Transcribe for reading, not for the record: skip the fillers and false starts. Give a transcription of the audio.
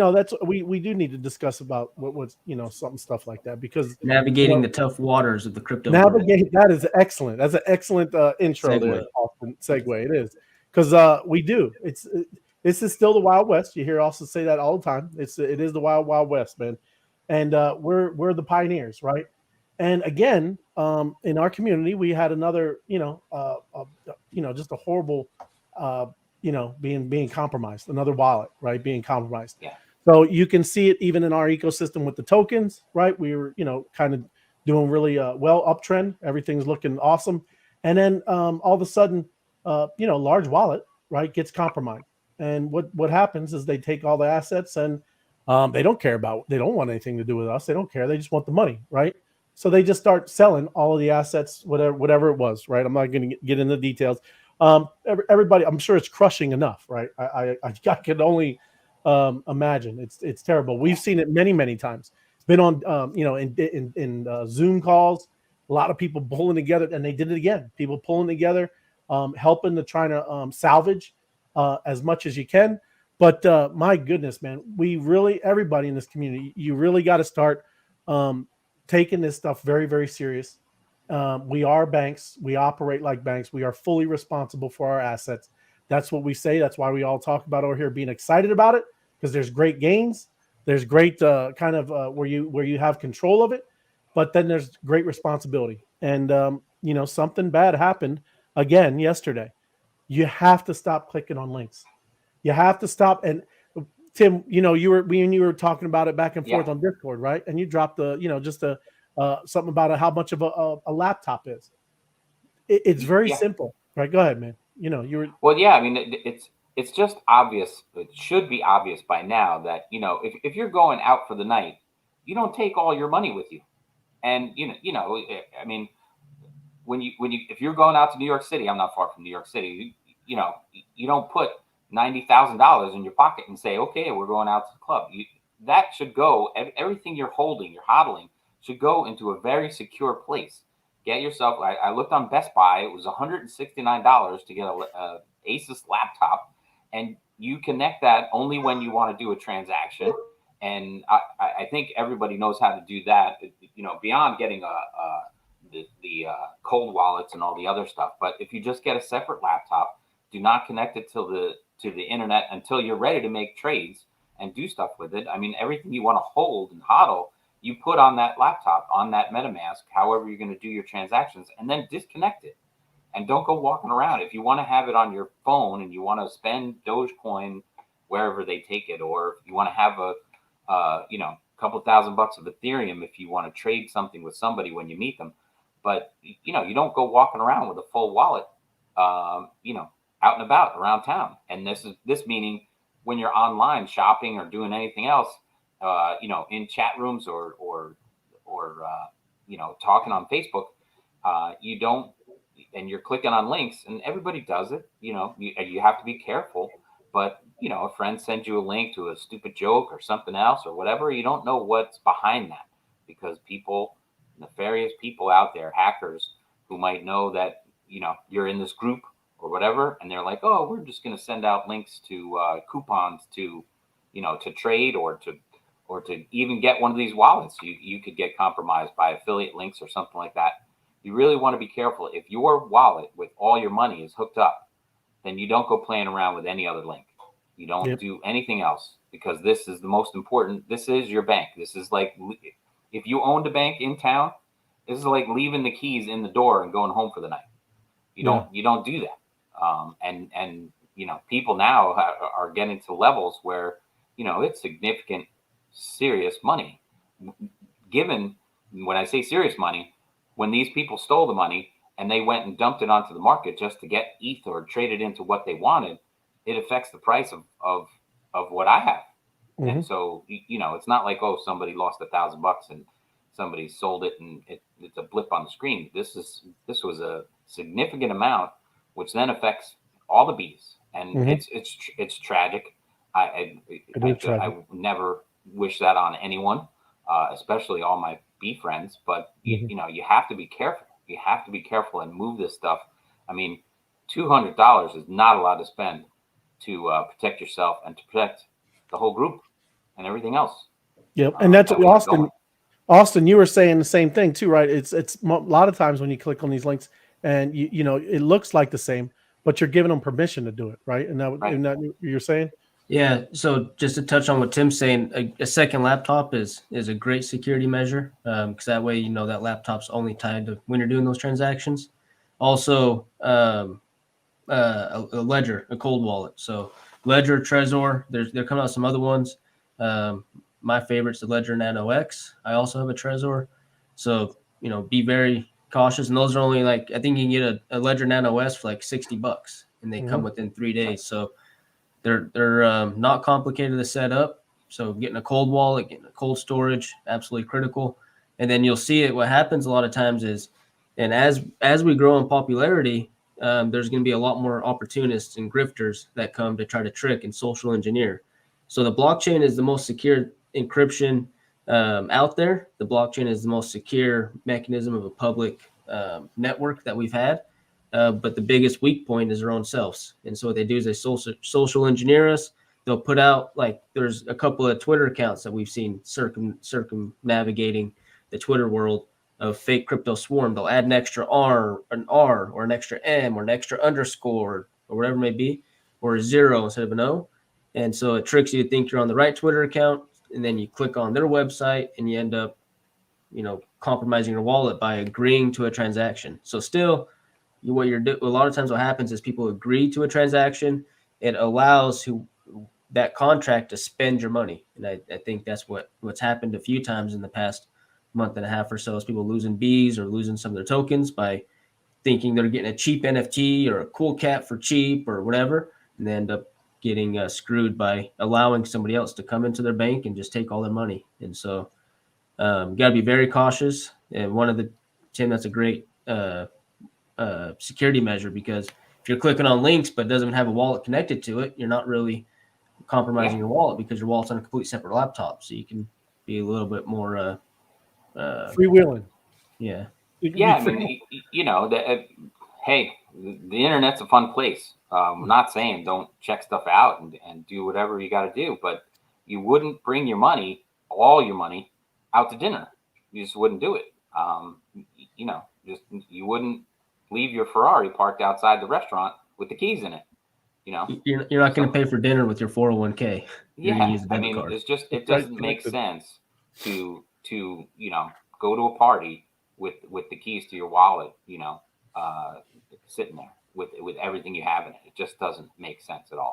No, that's we do need to discuss about what's some stuff like that because Navigating the tough waters of the crypto world. navigate that is excellent. That's an excellent intro there, Segue. Austin. Segue. It is because we do. This is still the Wild West. You hear Austin say that all the time. It is the Wild West, man, and we're the pioneers, right? And again, in our community, we had another, just a horrible, being compromised. Another wallet, right, being compromised. Yeah. So you can see it even in our ecosystem with the tokens, right? We were, kind of doing really well uptrend. Everything's looking awesome, and then all of a sudden, large wallet, right, gets compromised. And what happens is they take all the assets and they don't want anything to do with us. They don't care. They just want the money, right? So they just start selling all of the assets, whatever it was, right? I'm not going to get into the details. Everybody, I'm sure it's crushing enough, right? I can only imagine. It's terrible. We've seen it many times. It's been on, in Zoom calls. A lot of people pulling together, and they did it again. People pulling together, helping to try to salvage as much as you can. But my goodness, man, everybody in this community, you really got to start taking this stuff very, very serious. We are banks. We operate like banks. We are fully responsible for our assets. That's what we say. That's why we all talk about over here being excited about it, because there's great gains. There's great kind of where you have control of it, but then there's great responsibility. And something bad happened again yesterday. You have to stop clicking on links. You have to stop. And Tim, you were talking about it back and forth on Discord, right? And you dropped something about how much of a laptop is. It's very simple, right? Go ahead, man. You were. Well, yeah. I mean, it's just obvious. It should be obvious by now that if you're going out for the night, you don't take all your money with you. And I mean, if you're going out to New York City, I'm not far from New York City. You don't put $90,000 in your pocket and say, okay, we're going out to the club. That should go. Everything you're holding, you're hodling, should go into a very secure place. Get yourself. I looked on Best Buy. It was $169 to get a Asus laptop, and you connect that only when you want to do a transaction. And I think everybody knows how to do that. Beyond getting the cold wallets and all the other stuff. But if you just get a separate laptop, do not connect it to the internet until you're ready to make trades and do stuff with it. I mean, everything you want to hold and hodl, you put on that laptop, on that MetaMask, however you're going to do your transactions, and then disconnect it. And don't go walking around. If you want to have it on your phone and you want to spend Dogecoin wherever they take it, or if you want to have a couple $1,000 of Ethereum if you want to trade something with somebody when you meet them. But, you don't go walking around with a full wallet, out and about around town. And this meaning when you're online shopping or doing anything else, in chat rooms or talking on Facebook, you don't, and you're clicking on links, and everybody does it. You have to be careful. But, a friend sends you a link to a stupid joke or something else or whatever. You don't know what's behind that, because nefarious people out there, hackers who might know that, you're in this group or whatever. And they're like, oh, we're just going to send out links to coupons to trade or to even get one of these wallets. You could get compromised by affiliate links or something like that. You really want to be careful. If your wallet with all your money is hooked up, then you don't go playing around with any other link. You don't do anything else, because this is the most important. This is your bank. This is like, if you owned a bank in town, this is like leaving the keys in the door and going home for the night. You don't do that. And people now are getting to levels where, it's significant, serious money. Given, when I say serious money, when these people stole the money and they went and dumped it onto the market just to get ETH or trade it into what they wanted, it affects the price of what I have. Mm-hmm. And so, it's not like, oh, somebody lost $1,000 and somebody sold it and it's a blip on the screen. This was a significant amount, which then affects all the bees. And it's tragic. I never wish that on anyone, especially all my bee friends. But you have to be careful. You have to be careful and move this stuff. I mean, $200 is not a lot to spend to protect yourself and to protect the whole group. everything else. Yep. And that's that we have going. Austin, you were saying the same thing too, right? It's a lot of times when you click on these links and you know, it looks like the same, but you're giving them permission to do it, right? And Right. that you're saying? Yeah. So just to touch on what Tim's saying, a second laptop is a great security measure, because that way, you know, that laptop's only tied to when you're doing those transactions. Also, a ledger, a cold wallet. So Ledger, Trezor, there come out some other ones. My favorite's the Ledger Nano X. I also have a Trezor. So, you know, be very cautious. And those are only like, I think you can get a Ledger Nano S for like $60 and they come within 3 days. So they're not complicated to set up. So getting a cold wallet, getting a cold storage, absolutely critical. And then you'll see it. What happens a lot of times is, and as we grow in popularity, there's going to be a lot more opportunists and grifters that come to try to trick and social engineer. So the blockchain is the most secure encryption out there. The blockchain is the most secure mechanism of a public network that we've had. But the biggest weak point is their own selves. And so what they do is they social engineer us. They'll put out, like, there's a couple of Twitter accounts that we've seen circumnavigating the Twitter world of fake crypto swarm. They'll add an extra R, or an extra M, or an extra underscore, or whatever it may be, or a 0 instead of an O. And so it tricks you to think you're on the right Twitter account, and then you click on their website and you end up, you know, compromising your wallet by agreeing to a transaction. So still, what you're doing, a lot of times what happens is people agree to a transaction. It allows that contract to spend your money. And I think that's what's happened a few times in the past month and a half or so, is people losing bees or losing some of their tokens by thinking they're getting a cheap NFT or a cool cat for cheap or whatever, and they end up getting screwed by allowing somebody else to come into their bank and just take all their money. And so got to be very cautious. And Tim, that's a great security measure, because if you're clicking on links but doesn't have a wallet connected to it, you're not really compromising your wallet, because your wallet's on a completely separate laptop. So you can be a little bit more freewheeling. Yeah. Yeah, I mean, you know, hey, the internet's a fun place. I'm not saying don't check stuff out and do whatever you got to do, but you wouldn't bring your money, all your money, out to dinner. You just wouldn't do it. You know, you wouldn't leave your Ferrari parked outside the restaurant with the keys in it. You know, you're not going to pay for dinner with your 401k. Yeah, I mean, card. It doesn't make sense to you know, go to a party with the keys to your wallet, you know, sitting there with everything you have in it. It just doesn't make sense at all.